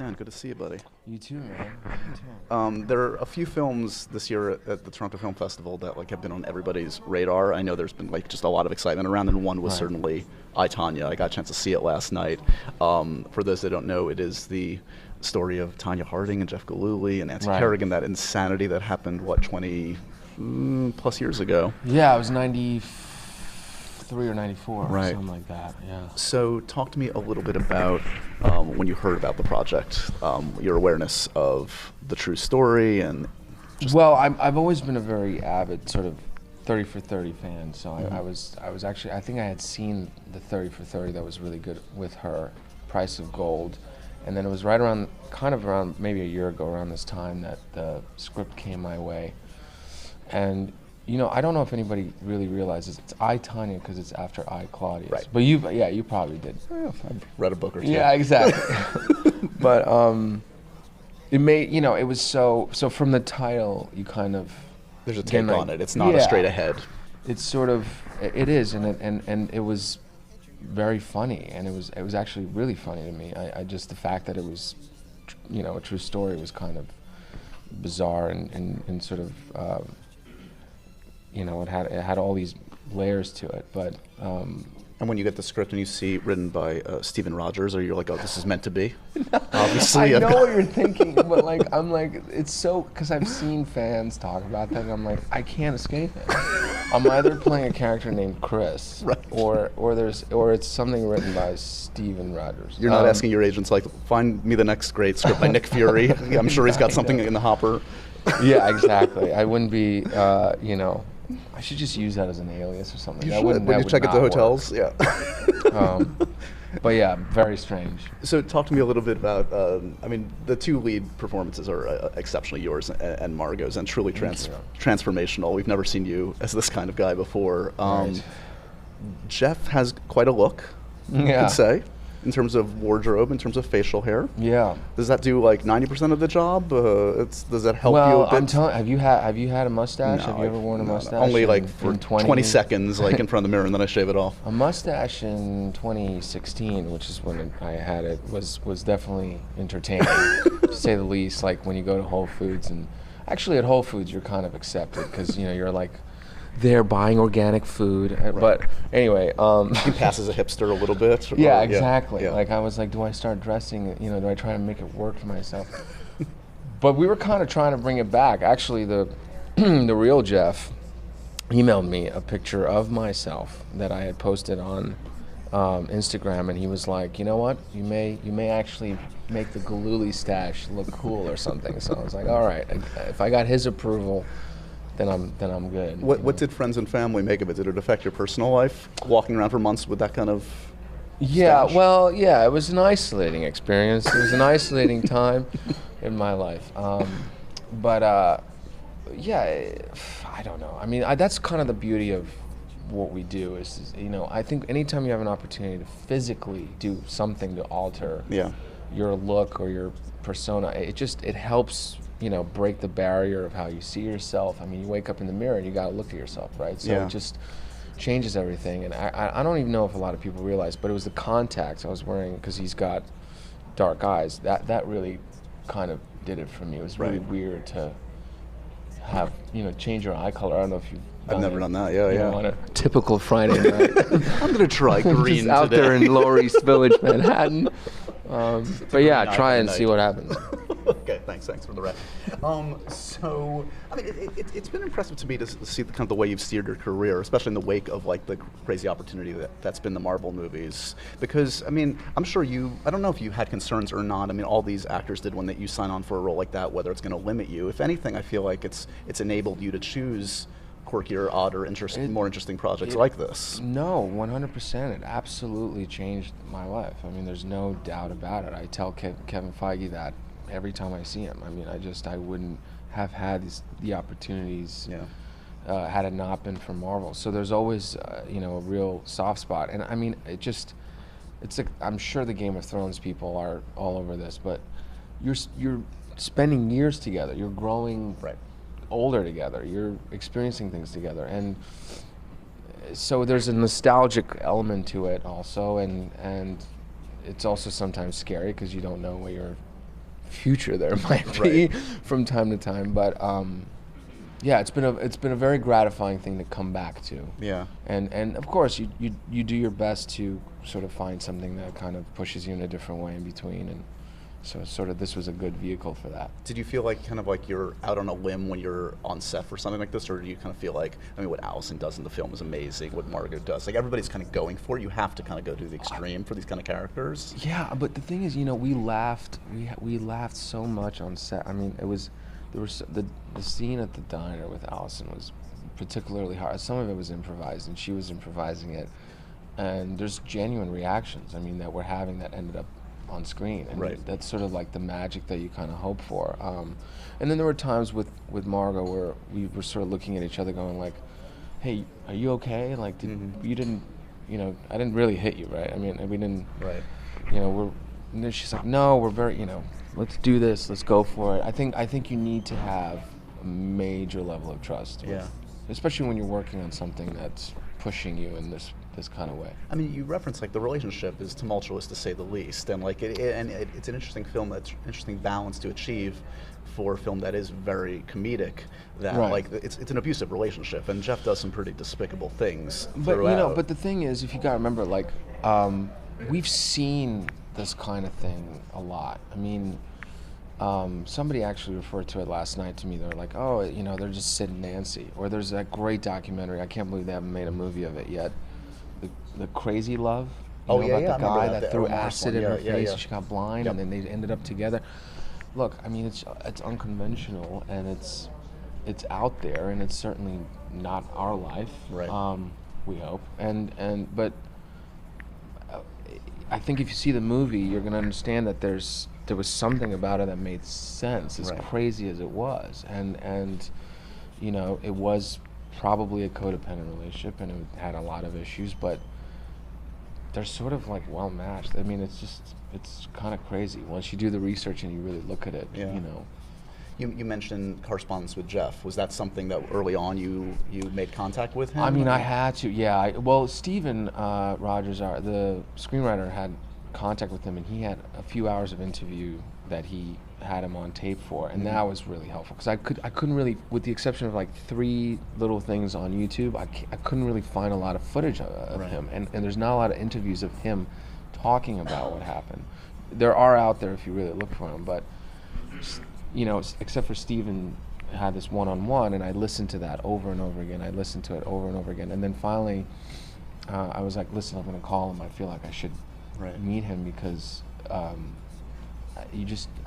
Stan, good to see you, buddy. You too, man. You too. There are a few films this year at the Toronto Film Festival that have been on everybody's radar. I know there's been just a lot of excitement around, and one was certainly I, Tonya. I got a chance to see it last night. For those that don't know, it is the story of Tonya Harding and Jeff Gillooly and Nancy Kerrigan, that insanity that happened, 20 plus years ago? Yeah, it was 93 or 94, or something like that, yeah. So talk to me a little bit about when you heard about the project, your awareness of the true story and Well, I've always been a very avid sort of 30 for 30 fan, so I was actually, I think I had seen the 30 for 30 that was really good with her, Price of Gold, and then it was around maybe a year ago, around this time, that the script came my way. And I don't know if anybody really realizes it's I, Tonya, because it's after I, Claudius. Right. But you probably did. I've read a book or two. Yeah, exactly. But it made, it was so from the title, you kind of... There's a take on it. It's not a straight ahead. It's sort of, it is, and it was very funny, and it was actually really funny to me. I just, the fact that it was, a true story was kind of bizarre and sort of, it had all these layers to it, but. And when you get the script and you see it written by Stephen Rogers, or you're like, oh, this is meant to be? Obviously. I know what you're thinking, but I'm like, it's so, because I've seen fans talk about that, and I'm like, I can't escape it. I'm either playing a character named Chris, or it's something written by Stephen Rogers. You're not asking your agents, find me the next great script by Nick Fury. I'm sure he's got something in the hopper. Yeah, exactly. I wouldn't be, I should just use that as an alias or something. You should. When you check at the hotels, work. Yeah. But yeah, very strange. So talk to me a little bit about, the two lead performances are exceptionally yours and Margot's, and truly transformational. We've never seen you as this kind of guy before. Jeff has quite a look, you could say, in terms of wardrobe, in terms of facial hair. Yeah. Does that do 90% of the job? Does that help you a bit? Well, I'm telling. Have you had a mustache? No, have you ever worn a mustache? Only for 20 seconds, in front of the mirror, and then I shave it off. A mustache in 2016, which is when I had it, was definitely entertaining, to say the least. Like when you go to Whole Foods, and actually at Whole Foods you're kind of accepted because you're like there buying organic food. But anyway, he passes a hipster a little bit. Yeah, exactly. Yeah. Like I was like, do I start dressing? Do I try to make it work for myself? But we were kind of trying to bring it back. Actually, the the real Jeff emailed me a picture of myself that I had posted on Instagram, and he was like, you know what? You may actually make the Gillooly stash look cool or something. So I was like, all right. If I got his approval, then I'm good. What did friends and family make of it? Did it affect your personal life? Walking around for months with that kind of stash? Well, yeah, it was an isolating experience. It was an isolating time in my life. But I don't know. That's kind of the beauty of what we do is I think anytime you have an opportunity to physically do something to alter your look or your persona, it helps break the barrier of how you see yourself. You wake up in the mirror and you got to look at yourself, right? So it just changes everything. And I don't even know if a lot of people realize, but it was the contacts I was wearing because he's got dark eyes. That really kind of did it for me. It was really weird to have, change your eye color. I don't know if you've I've never done that. Yeah. On a typical Friday night. I'm gonna try green just out today. there in Lower East Village, Manhattan. But yeah, try and see what happens. Okay, thanks for the rep. It's been impressive to me to see the way you've steered your career, especially in the wake of the crazy opportunity that's been the Marvel movies. Because I'm sure I don't know if you had concerns or not. All these actors did when you sign on for a role like that, whether it's going to limit you. If anything, I feel like it's enabled you to choose quirkier, odder, more interesting projects like this. No, 100%. It absolutely changed my life. There's no doubt about it. I tell Kevin Feige that every time I see him. I wouldn't have had the opportunities had it not been for Marvel. So there's always a real soft spot. And I'm sure the Game of Thrones people are all over this, but you're spending years together. You're growing older together. You're experiencing things together, and so there's a nostalgic element to it also, and it's also sometimes scary because you don't know what you're future there might be from time to time. But yeah, it's been a very gratifying thing to come back to. Yeah. And of course you do your best to sort of find something that kind of pushes you in a different way in between, and so sort of this was a good vehicle for that. Did you feel like kind of like you're out on a limb when you're on set for something like this, or do you kind of feel like, I mean, what Allison does in the film is amazing, what Margot does, like everybody's kind of going for it, you have to kind of go to the extreme for these kind of characters? Yeah, but the thing is, you know, we laughed so much on set. I mean, the scene at the diner with Allison was particularly hard. Some of it was improvised, and she was improvising it, and there's genuine reactions, I mean, that we're having that ended up on screen, and that's sort of like the magic that you kind of hope for. And then there were times with Margot where we were sort of looking at each other going like, hey, are you okay? Like, you didn't, you know, I didn't really hit you, right? I mean, we didn't, you know, and then she's like, no, we're very, you know, let's do this, let's go for it. I think you need to have a major level of trust. Especially when you're working on something that's pushing you in this kind of way. I mean, you reference like the relationship is tumultuous to say the least, and like it's an interesting film, that's interesting balance to achieve for a film that is very comedic. That like it's an abusive relationship, and Jeff does some pretty despicable things. But throughout. You know, but the thing is, if you gotta remember, like we've seen this kind of thing a lot. I mean, somebody actually referred to it last night to me. They're like, oh, you know, they're just Sid and Nancy. Or there's that great documentary, I can't believe they haven't made a movie of it yet, the Crazy Love. You know, about the guy that threw acid in her face and she got blind, and then they ended up together. Look, I mean, it's unconventional, and it's out there, and it's certainly not our life. We hope. But I think if you see the movie, you're going to understand that there was something about it that made sense, as crazy as it was, and you know, it was probably a codependent relationship, and it had a lot of issues, but they're sort of like well matched. I mean, it's kind of crazy once you do the research and you really look at it. You know. You mentioned correspondence with Jeff. Was that something that early on you made contact with him? I mean, I had to. Yeah. Well, Steven Rogers, the screenwriter, had contact with him, and he had a few hours of interview that he had him on tape for, and that was really helpful, because I couldn't really, with the exception of like 3 little things on YouTube, I couldn't really find a lot of footage of him, and there's not a lot of interviews of him talking about what happened. There are out there if you really look for them, but you know, except for Steven had this one-on-one, and I listened to that over and over again. I listened to it over and over again, and then finally I was like, listen, I'm going to call him. I feel like I should meet him, because I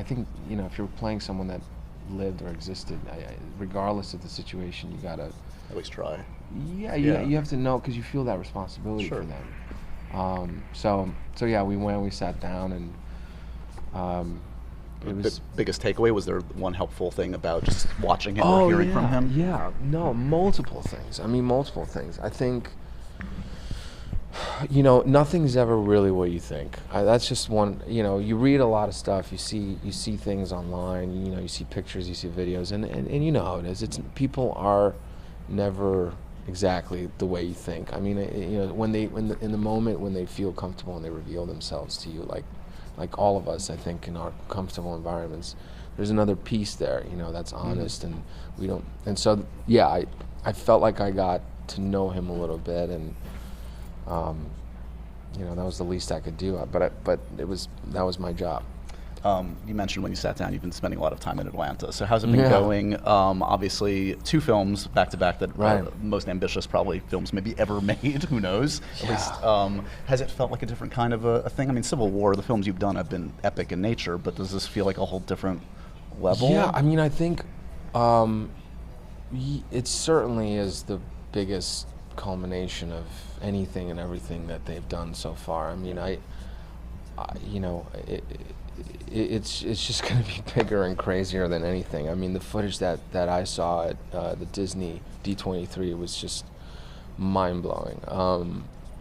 think, you know, if you're playing someone that lived or existed, regardless of the situation, you gotta at least try. You have to know, because you feel that responsibility for them. So yeah, we sat down, and it was the biggest takeaway. Was there one helpful thing about just watching him or hearing from him? Yeah, no, multiple things. I mean, multiple things. I think, you know, nothing's ever really what you think. That's just one. You know, you read a lot of stuff. You see things online. You know, you see pictures, you see videos, and you know how it is. People are never exactly the way you think. I mean, you know, in the moment when they feel comfortable and they reveal themselves to you, like all of us, I think, in our comfortable environments, there's another piece there, you know, that's honest, and we don't. And so, yeah, I felt like I got to know him a little bit, and you know, that was the least I could do. But that was my job. You mentioned when you sat down, you've been spending a lot of time in Atlanta. So how's it been going? Obviously, 2 films back to back that are the most ambitious probably films maybe ever made. Who knows? At least, has it felt like a different kind of a thing? I mean, Civil War, the films you've done have been epic in nature, but does this feel like a whole different level? Yeah, I mean, I think it certainly is the biggest culmination of anything and everything that they've done so far. I mean, you know, it's just going to be bigger and crazier than anything. I mean, the footage that I saw at the Disney D23 was just mind-blowing.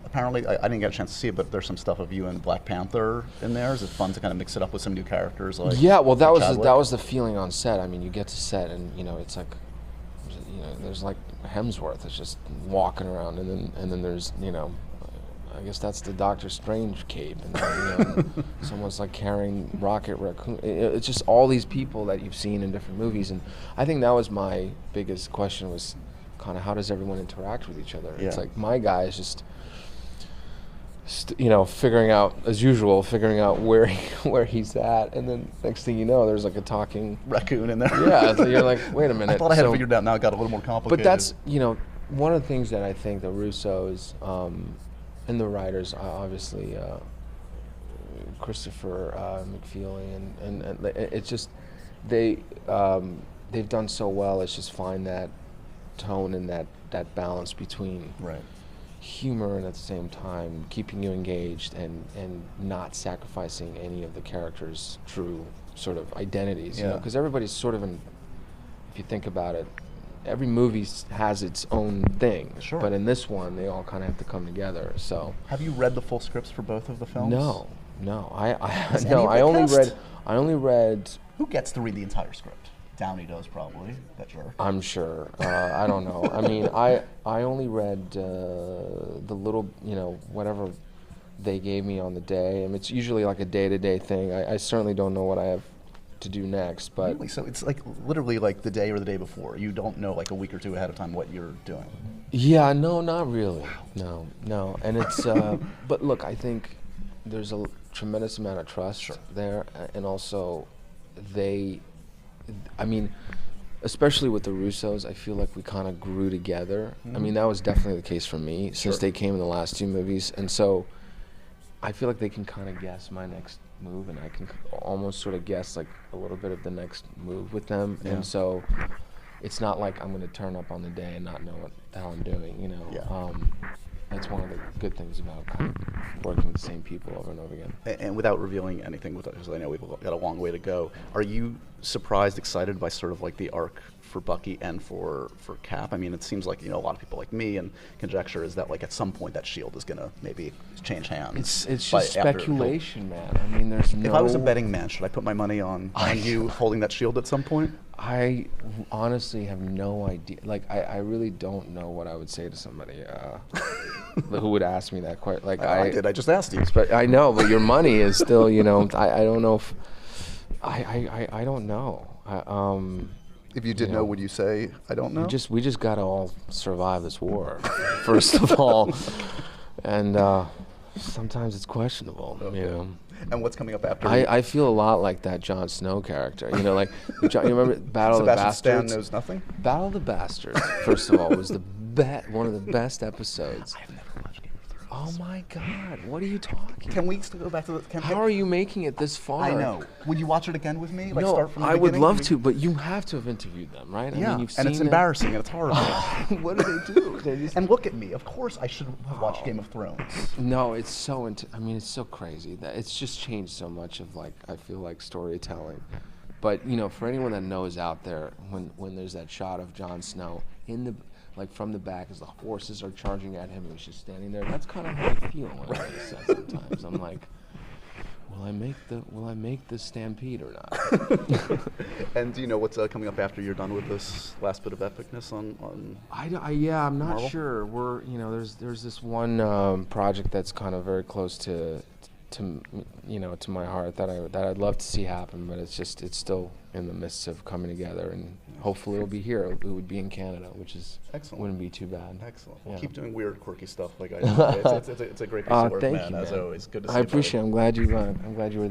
Apparently, I didn't get a chance to see it, but there's some stuff of you and Black Panther in there. Is it fun to kind of mix it up with some new characters? Yeah, well, that was the feeling on set. I mean, you get to set, and you know, it's like, you know, there's like Hemsworth is just walking around, and then there's, you know, I guess that's the Doctor Strange cape, and someone's like carrying Rocket Raccoon. It's just all these people that you've seen in different movies, and I think that was my biggest question, was kind of how does everyone interact with each other? It's like my guy is just figuring out, as usual, where he's at, and then next thing you know, there's like a talking raccoon in there. Yeah, so you're like, wait a minute. I thought I had it figured out. Now it got a little more complicated. But that's one of the things that I think the Russos and the writers, obviously Christopher McFeely, and it's just they've done so well. It's just find that tone and that balance between humor and at the same time keeping you engaged and not sacrificing any of the characters' true sort of identities. Because everybody's sort of if you think about it, every movie has its own thing. Sure. But in this one, they all kind of have to come together. So. Have you read the full scripts for both of the films? No. I only read. Who gets to read the entire script? Downey does probably. That jerk. I'm sure. I don't know. I mean, I only read the little, whatever they gave me on the day. I mean, it's usually like a day-to-day thing. I certainly don't know what I have to do next, but really? So it's like literally like the day or the day before. You don't know like a week or two ahead of time what you're doing. Yeah, no, not really. Wow. No, and it's. But look, I think there's a tremendous amount of trust there, and also I mean, especially with the Russos, I feel like we kind of grew together. I mean, that was definitely the case for me since they came in the last two movies, and so I feel like they can kind of guess my next move, and I can almost sort of guess like a little bit of the next move with them, and so it's not like I'm going to turn up on the day and not know what the hell I'm doing, That's one of the good things about kind of working with the same people over and over again. And without revealing anything, because I know we've got a long way to go, are you surprised, excited by sort of like the arc for Bucky and for Cap? I mean, it seems like a lot of people like me and conjecture is that like at some point that shield is gonna maybe change hands. It's just speculation, man. I mean, there's no. If I was a betting man, should I put my money on you holding that shield at some point? I honestly have no idea. Like, I really don't know what I would say to somebody who would ask me that question. Like, I just asked you. But I know, but your money is still, I don't know if. I don't know. If you did know, would you say, I don't know? We just got to all survive this war, first of all. And sometimes it's questionable, And what's coming up after? I feel a lot like that Jon Snow character. You remember Battle of the Bastards? Sebastian Stan knows nothing? Battle of the Bastards, first of all, was one of the best episodes. I've never watched Game of Thrones. Oh my God, what are you talking? Can we still go back to the? How are you making it this far? I know. Would you watch it again with me? Like no, start from the beginning? Would love to, but you have to have interviewed them, right? Yeah, I mean, and it's embarrassing and it's horrible. What do they do? And look at me. Of course, I should have watched Game of Thrones. No, it's so. It's so crazy that it's just changed so much of I feel like storytelling. But for anyone that knows out there, when there's that shot of Jon Snow from the back as the horses are charging at him and he's just standing there, that's kind of how I feel when I say sometimes. I'm like, will I make the stampede or not? And do you know what's coming up after you're done with this last bit of epicness on I'm not Marvel? Sure. We're there's this one project that's kind of very close to my heart that I'd love to see happen, but it's still in the midst of coming together, and hopefully it'll be here. It would be in Canada, which is excellent. Wouldn't be too bad. Excellent. Well, keep doing weird, quirky stuff like I do. It's a great piece of work, man. As always, good to see you. I appreciate it. I'm glad you were.